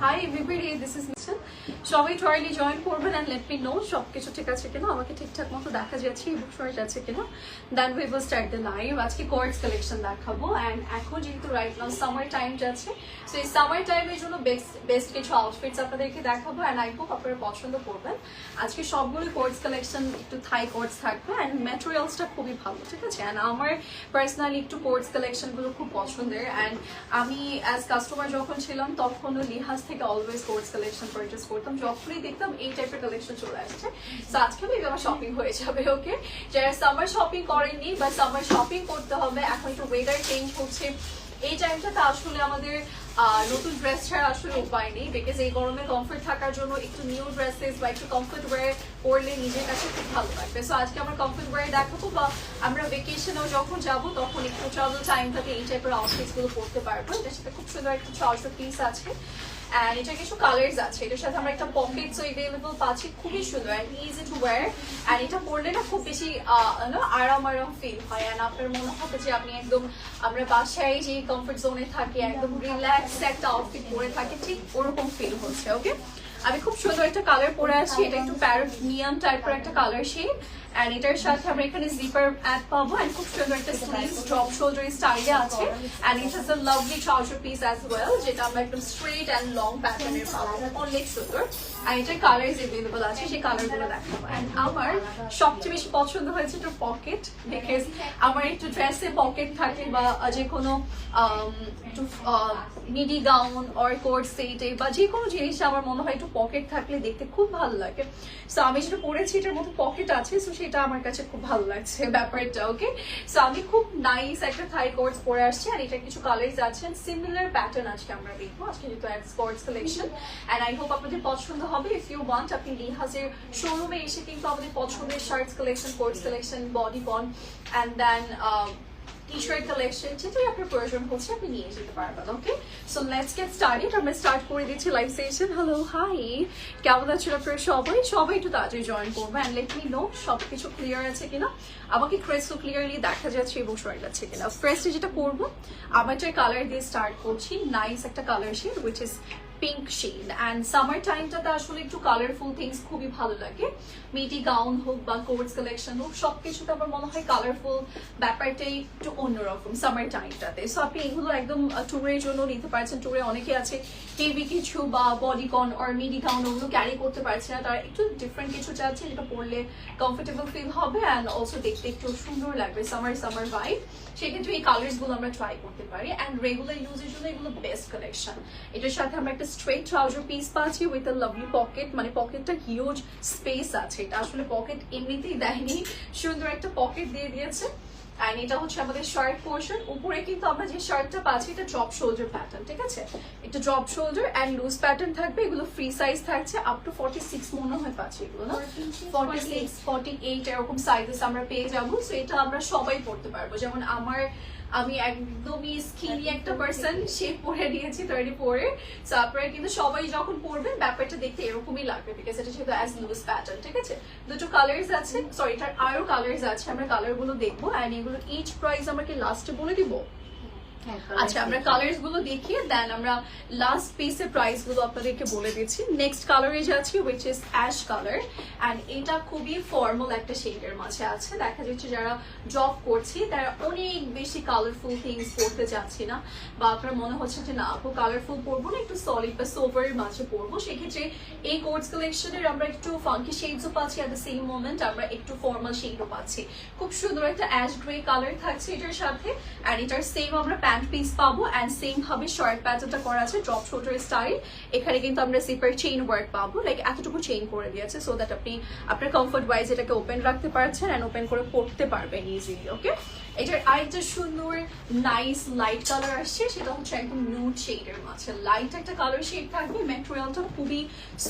Hi everybody, this is Nishan. সবাই ট্রায়ালি join করবেন and let me know সবকিছু ঠিক আছে কিনা, আমাকে ঠিকঠাক মতো দেখা যাচ্ছে এবং শোনা যাচ্ছে কিনা। Then we will start the live. আজকে কোর্স কালেকশন দেখাবো and এখন যেহেতু রাইট নাও সামার টাইম যাচ্ছে, সো এই সামার টাইমের জন্য বেস্ট কিছু আউটফিটস আপনাদেরকে দেখাবো and I hope আপনারা পছন্দ করবেন। আজকে সবগুলো কোর্স কালেকশন একটু থাই কোর্স থাকবে and ম্যাটেরিয়ালসটা খুবই ভালো, ঠিক আছে। and আমার পার্সোনালি একটু কোর্স কালেকশনগুলো খুব পছন্দের and আমি অ্যাজ কাস্টমার যখন ছিলাম তখনও লিহাজ থেকে অলওয়েজ কোর্স কালেকশন পারচেস করতাম, যখনই দেখতাম এই টাইপের কালেকশন চলে আসছে। সো আজকে মেবি আমার শপিং হয়ে যাবে। ওকে, যারা সামার শপিং করেননি বা সামার শপিং করতে হবে, এখন একটু ওয়েদার চেঞ্জ হচ্ছে, এই টাইমটাতে আসলে আমাদের নতুন ড্রেস ছাড়া আসলে উপায় নেই, বিকজ এই গরমে কমফোর্ট থাকার জন্য একটু নিউ ড্রেসেস বা একটু কমফোর্ট ওয়্যার পরলে নিজের কাছে খুব ভালো লাগবে। সো আজকে আমরা কমফোর্ট ওয়্যার দেখাবো, বা আমরা ভেকেশনেও যখন যাবো তখন একটু ট্রাভেল টাইমটাতে এই টাইপের আউটফিটস গুলো পরতে পারবো। এটার সাথে খুব সুন্দর একটা ট্রাউজার পিস আছে and এটা কিছু কালার্স আছে, এটার সাথে আমরা একটা পকেটসও अवेलेबल পাচ্ছি, খুবই সুন্দর and easy to wear and এটা পরলে না খুব বেশি আরাম ফিল হয় and আপনার মনে হবে যে আপনি একদম আমরা বাসায় যে কমফোর্ট জোনে থাকি একদম রিল্যাক্স একটা আউটফিট পরে থাকি, ঠিক ওরকম ফিল হচ্ছে। ওকে, আমি খুব সুন্দর একটা কালার পরে আছি, এটা একটু প্যারট নিয়ন টাইপের একটা কালার শেড and এটার সাথে আমরা এখানে জিপার অ্যাড পাবো and খুব সুন্দর একটা স্লিভস ড্রপ শোল্ডার স্টাইলে আছে and it has a lovely trouser piece as well, যেটা আমরা একদম স্ট্রেট and লং প্যাটার্নের পাবো, অনেক সুন্দর। আর এটার কালারস अवेलेबल আছে, সেই কালারগুলো দেখাবো। and আমার সবচেয়ে বেশি পছন্দ হয়েছে এটা পকেট, বিকজ আমার একটু ড্রেসে পকেট থাকে বা যে কোনো একটু মিডি গাউন অর কোট সেটে বা যে কোনো জিনিসে আমার মনে হয় একটু পকেট থাকলে দেখতে খুব ভালো লাগে। সো আমি যেটা পরেছি এটার মধ্যে পকেট আছে, সো সেটা আমার কাছে খুব ভালো লাগছে ব্যাপারটা। ওকে, সো আমি খুব নাইস একটা থাই কোর্স পরে আসছি আর এটা কিছু কালার্স আছে, সিমিলার প্যাটার্ন আজকে আমরা দেখবো, আজকে যেহেতু sports collection and I hope আপনাদের পছন্দ হবে। ইফ ইউ ওয়ান্ট আপনি লিহাজের শোরুমে এসে কিন্তু আমাদের পছন্দের শার্টস কালেকশন, কোর্স collection, bodycon and then T-shirt collection যেটাই আপনার প্রয়োজন হচ্ছে আপনি নিয়ে যেতে পারবেন। Okay, so let's get started. আমরা স্টার্ট করে দিচ্ছি লাইভ সেশন। হ্যালো, হাই, কেমন আছেন আপনারা সবাই একটু তাড়াতাড়ি জয়েন করবে and let me know সবকিছু ক্লিয়ার আছে কিনা, আমাকে ক্রেস্ট ক্লিয়ারলি দেখা যাচ্ছে এবং শোনা যাচ্ছে কিনা। ফার্স্টে যেটা করবো, আমার কালার দিয়ে স্টার্ট করছি, নাইস একটা colour shade which is pink shade and summer টাইমটাতে আসলে একটু কালারফুল থিংস খুবই ভালো লাগে, মিডি গাউন হোক বা কোর্স কালেকশন হোক, সবকিছুতে আমার মনে হয় কালারফুল ব্যাপারটাই একটু অন্যরকম সামার টাইমটাতে। সো আপনি এগুলো একদম ট্যুরের জন্য নিতে পারছেন, ট্যুরে অনেকে আছে হেভি কিছু বা বডিকন অর মিডি গাউন ওগুলো ক্যারি করতে পারছে না, তারা একটু ডিফারেন্ট কিছু চাচ্ছে যেটা পরলে কমফোর্টেবল ফিল হবে অ্যান্ড অলসো দেখতে একটু সুন্দর লাগবে, সামার ভাইব। সেক্ষেত্রে এই কালার্স গুলো আমরা ট্রাই করতে পারি অ্যান্ড রেগুলার ইউজের জন্য এগুলো বেস্ট কালেকশন। এটার সাথে আমরা একটা স্ট্রেট ট্রাউজার পিস পাচ্ছি উইথ আ লাভলি পকেট, মানে পকেটটা হিউজ স্পেস আছে, এটা আসলে পকেট এমনিতেই দেয়নি, সুন্দর একটা পকেট দিয়ে দিয়েছে। আর এটা হচ্ছে আমাদের শার্ট পোর্শন, উপরে কিন্তু আমরা যে শার্টটা পাচ্ছি এটা ড্রপ শোল্ডার প্যাটার্ন, ঠিক আছে, এটা drop shoulder and loose pattern থাকবে, এগুলো ফ্রি সাইজ থাকছে আপ টু 46 মনে হয় পাচ্ছি, এগুলো না 46 48 এরকম সাইজেস আমরা পেয়ে যাবো। সো এটা আমরা সবাই পড়তে পারবো, যেমন আমি একদমই স্কিনি একটা পার্সন, সে পরে দিয়েছি 34 এ। সো আপনারা কিন্তু সবাই যখন পরবেন ব্যাপারটা দেখতে এরকমই লাগবে, বিকজ এটা যেহেতু অ্যাজ লুজ প্যাটার্ন, ঠিক আছে। দুটো কালার্স আছে, সরি এটার আরো কালার্স আছে, আমরা কালার গুলো দেখবো অ্যান্ড এগুলো ইচ প্রাইস আমাকে লাস্টে বলে দিব। আচ্ছা, আমরা কালার্স গুলো দেখিয়ে দেন আমরা লাস্ট পিসের প্রাইস গুলো আপনাদেরকে বলে দিচ্ছি। নেক্সট কালারে যাচ্ছি which is ash colour and এটা খুবই ফর্মাল একটা শেডের মাঝে আছে, দেখা যাচ্ছে যারা জব করছি তারা অনেক বেশি কালারফুল থিংস পরতে চাচ্ছি না, বা আপনার মনে হচ্ছে যে না আপু কালারফুল পরবো না, একটু সলিড বা সোভারের মাঝে পরবো, সেক্ষেত্রে এই কোর্স কালেকশনের আমরা একটু ফাঙ্কি শেডসও পাচ্ছি, অ্যাট দ্য সেম মোমেন্ট আমরা একটু ফর্মাল শেডও পাচ্ছি। খুব সুন্দর একটা অ্যাশ গ্রে কালার থাকছে এটার সাথে অ্যান্ড এটার সেম আমরা প্যান্ট পিস পাবো অ্যান্ড সেম ভাবে শার্ট প্যাটার্নটা করা আছে ড্রপ শোল্ডার স্টাইল। এখানে কিন্তু আমরা জিপার চেইন ওয়ার্ক পাবো, লাইক এতটুকু চেইন করে দিয়েছে সো দ্যাট আপনি আপনার কমফোর্ট ওয়াইজ এটাকে ওপেন রাখতে পারছেন অ্যান্ড ওপেন করে পড়তে পারবেন ইজিলি। ওকে, এটার আরেকটা সুন্দর নাইস লাইট কালার আসছে, সেটা হচ্ছে একদম নুড শেডের মাঝে লাইট একটা কালার শেড থাকবে, ম্যাটেরিয়ালটা খুবই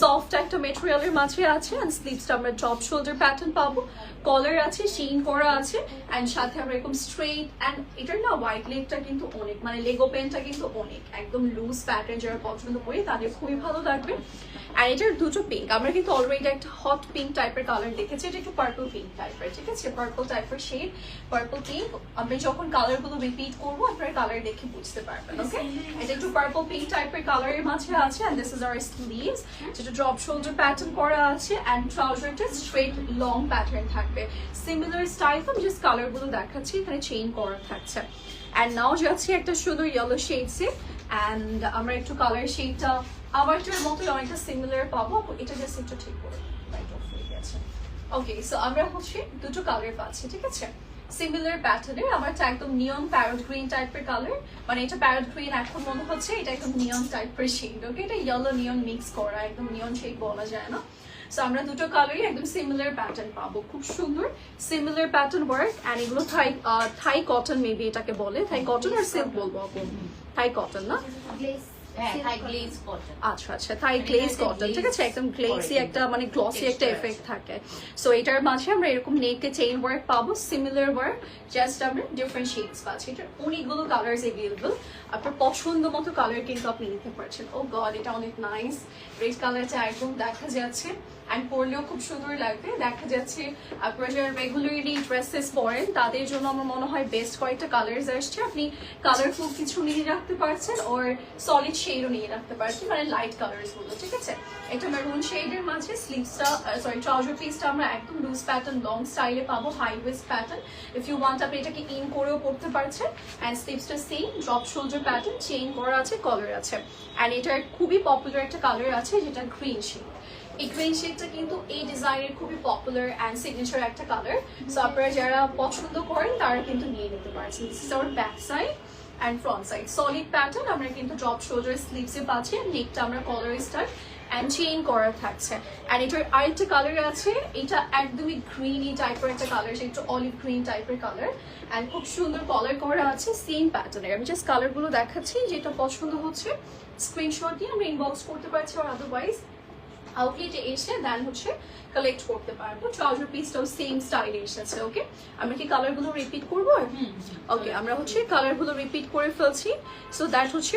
সফট একটা ম্যাটেরিয়ালের মাঝে আছে অ্যান্ড স্লিভসটা আমরা ড্রপ শোল্ডার প্যাটার্ন পাবো, কলার আছে, শেইন করা আছে অ্যান্ড সাথে আমরা এরকম স্ট্রেট অ্যান্ড এটার না হোয়াইট লেগটা কিন্তু অনেক, মানে লেগ ওপেনটা কিন্তু অনেক একদম লুজ প্যাটার্ন, যারা পছন্দ করি তাদের খুবই ভালো লাগবে। আর এটার দুটো পিঙ্ক, আমরা কিন্তু অলরেডি একটা হট পিঙ্ক টাইপের কালার দেখেছি, এটা একটু পার্পল পিঙ্ক টাইপের, ঠিক আছে, পার্পল টাইপের শেড, পার্পল পিঙ্ক আমি যখন কালারগুলো রিপিট করবো আপনারা কালার দেখে বুঝতে পারবেন। ওকে, এটা একটু পার্পল পিঙ্ক টাইপের কালারের মাঝে আছে and this is our sleeves, যেটা ড্রপ শোল্ডার প্যাটার্ন করা আছে এন্ড ট্রাউজারটা স্ট্রেট লং প্যাটার্ন থাকবে। সিমিলার স্টাইল, আমি জাস্ট কালারগুলো দেখাচ্ছি, এখানে চেইন করা থাকছে। এন্ড নাও যাচ্ছি একটা সুন্দর ইয়েলো শেডসে এন্ড আমরা একটু কালার শেডটা আমারটার মতো অনেকটা সিমিলার পাবো। এটা জাস্ট একটু ঠিক করে লাইট অফ হয়ে গেছে। ওকে, সো আমরা হচ্ছে দুটো কালার পাচ্ছি, ঠিক আছে, সিমিলার প্যাটার্নের। আমারটা একদম নিয়ন প্যারট গ্রিন টাইপের কালার, মানে এটা প্যারট গ্রিন এখন মনে হচ্ছে এটা একদম নিয়ন টাইপের শেড। ওকে, এটা ইয়েলো নিয়ন মিক্স করা, একদম নিয়ন শেড বলা যায় না। সো আমরা দুটো কালারই একদম সিমিলার প্যাটার্ন পাবো, খুব সুন্দর সিমিলার প্যাটার্ন ওয়ার্ক। এন্ড এগুলো থাই কটন, মেবি এটাকে বলে থাই কটন আর সিল্ক বলবো আপু, থাই কটন না? আচ্ছা আচ্ছা, থাই গ্লেজ কটন, ঠিক আছে, একদম গ্লেসি একটা মানে গ্লসি একটা এফেক্ট থাকে। সো এটার মাঝে আমরা এরকম নেকে চেইন ওয়ার্ক পাবো, সিমিলার ওয়ার্ক, জাস্ট আমরা ডিফারেন্ট শেডস পাচ্ছি। এটার অনেকগুলো কালার্স অ্যাভেলেবল, আপনার পছন্দ মতো কালার কিন্তু আপনি নিতে পারছেন। ও গড, এটা অনেক নাইস, রেড কালারটা একদম দেখা যাচ্ছে অ্যান্ড পরলেও খুব সুন্দর লাগবে। দেখা যাচ্ছে আপনারা যারা রেগুলারলি ড্রেসেস পরেন তাদের জন্য আমার মনে হয় বেস্ট কয়েকটা কালার্স আসছে। আপনি কালারফুল কিছু নিয়ে রাখতে পারছেন ওর সলিড শেডও নিয়ে রাখতে পারছেন, মানে লাইট কালার্স গুলো, ঠিক আছে। এটা মেরুন শেডের মাঝে স্লিভসটা ট্রাউজার পিসটা আমরা একদম লুজ প্যাটার্ন লং স্টাইলে পাবো, high waist pattern. If you want আপনি এটাকে ইন করেও পড়তে পারছেন। অ্যান্ড স্লিভসটা same drop shoulder pattern, chain করা আছে, কলার আছে। অ্যান্ড এটার খুবই পপুলার একটা কালার আছে যেটা গ্রিন শেড। এই গ্রিন শেডটা কিন্তু এই ডিজাইনের খুবই পপুলার অ্যান্ড সিগনেচার একটা কালার। সো আপনারা যারা পছন্দ করেন তারা কিন্তু নিয়ে নিতে পারছেন। This is hour back side and front side, solid pattern. আমরা কিন্তু ড্রপ শোল্ডার স্লিভসে পাচ্ছি, নেকটা আমরা কলার স্টাইল অ্যান্ড চেইন করা থাকছে। অ্যান্ড এটার আরেকটা কালার আছে, এটা একদমই গ্রিনি টাইপের একটা কালার, সেটা একটু অলিভ গ্রিন টাইপের কালার অ্যান্ড খুব সুন্দর কলার করা আছে সেম প্যাটার্নের। আমি জাস্ট কালারগুলো দেখাচ্ছি, যেটা পছন্দ হচ্ছে স্ক্রিনশট দিয়ে আমরা ইনবক্স করতে পারছি, আর আদারওয়াইজ আউটলেটে এসে দেন হচ্ছে কালেক্ট করতে পারবো। ট্রাউজার পিসটাও সেম স্টাইলে এসেছে। ওকে, আমরা কি কালারগুলো রিপিট করবো? ওকে, আমরা হচ্ছে কালারগুলো রিপিট করে ফেলছি। সো দ্যাট হচ্ছে